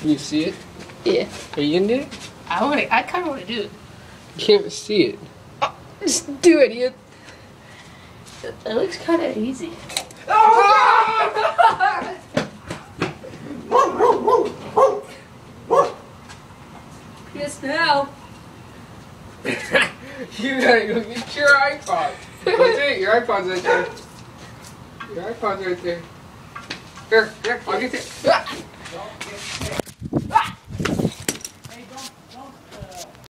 Can you see it? Yeah. Are you gonna do it? I kind of want to do it. You can't see it. Oh, just do it, Ian. It looks kind of easy. Yes, now. You gotta go get your iPod. That's it. Your iPod's right there. Your iPod's right there. Here, I'll get it.